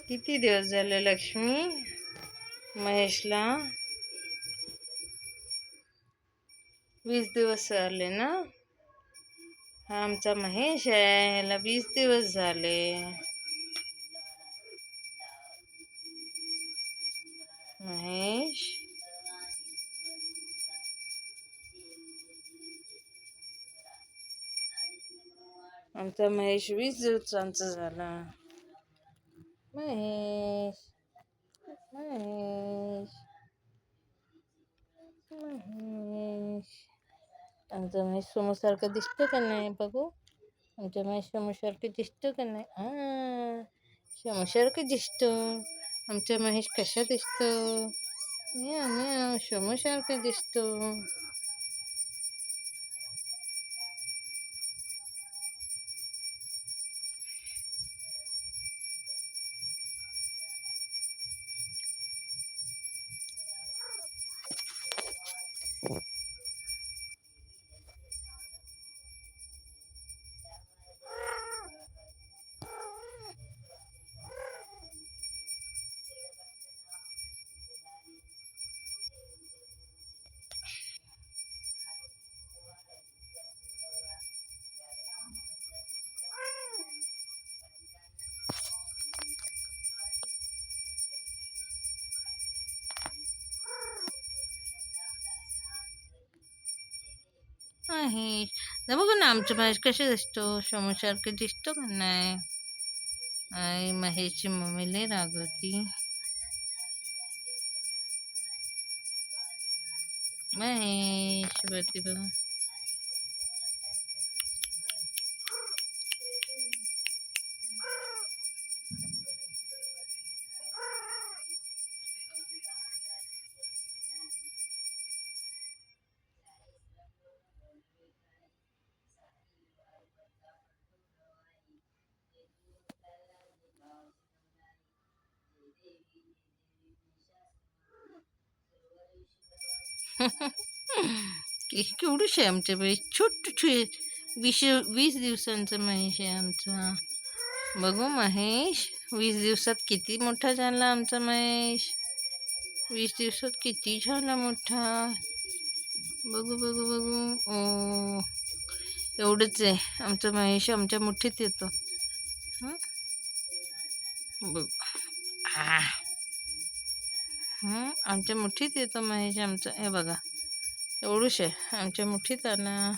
किती दिवस झाले लक्ष्मी महेशला? 20 दिवस झाले ना. हा आमचा महेश आहे, ह्याला 20 दिवस झाले. महेश आमचा महेश 20 दिवसांचा झाला. महेश महेश महेश आमचा महेश समोसारखं दिसतो का नाही बघू? आमच्या महेश समोसारखं दिसतो का नाही? समोसारखं दिसतो. आमचा महेश कसा दिसतो? म्याव म्याव समोसारखं दिसतो. महेश बघू ना आमचा महेश कसा दिसतो? समोसारखं दिसतो का नाही? आई महेशची मम्मी लय रागवती. महेश वरती बघा. केवढूश आहे आमच्या महेश, छोटू 20 दिवसांचा महेश आहे आमचा. बघू महेश 20 दिवसात किती मोठा झाला आमचा महेश. 20 दिवसात किती झाला मोठा. बघू बघू बघू. ओ एवढंच आहे आमचा महेश, आमच्या मुठीत येतो. बघ आमच्या मुठीत येतो महेश आमचा. हे बघा एवढूच आहे आमच्या मुठीत आला.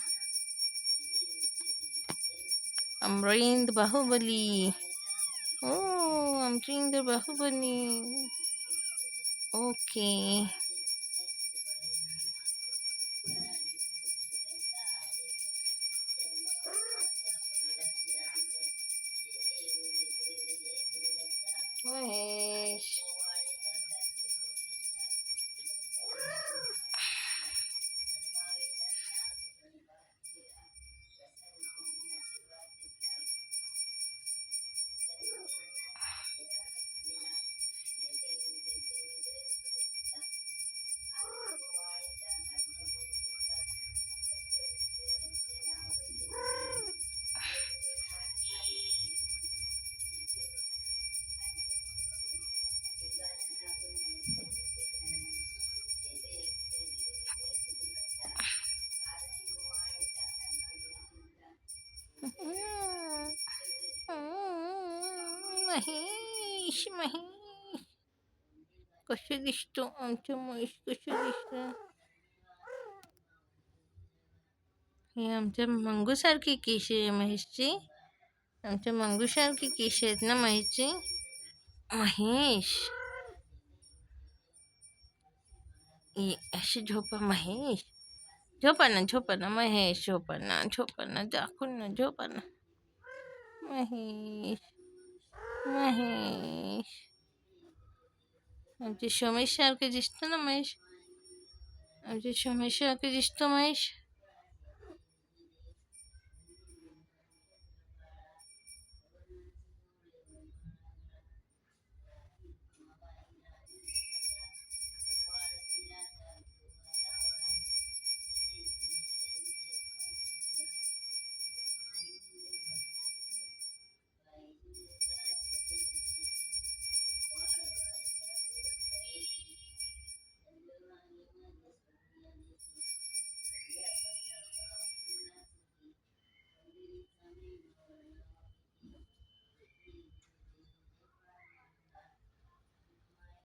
अमरिंद बाहुबली. ओ अमरिंद बाहुबली. ओके महेश महेश महेश कसे दिसतो आमचा महेश, कसे दिसतो. हे आमच्या मंगूसारखी केस आहे महेशची. आमच्या मंगूसारखी केस आहेत ना महेशची. महेश अशी झोपा महेश. झोपा ना महेश, झोपा ना दाखवून ना, झोपा ना महेश महेश. आमचे सोमेश सारखे दिसतो ना महेश. आमचे सोमेश सारखे दिसतो महेश.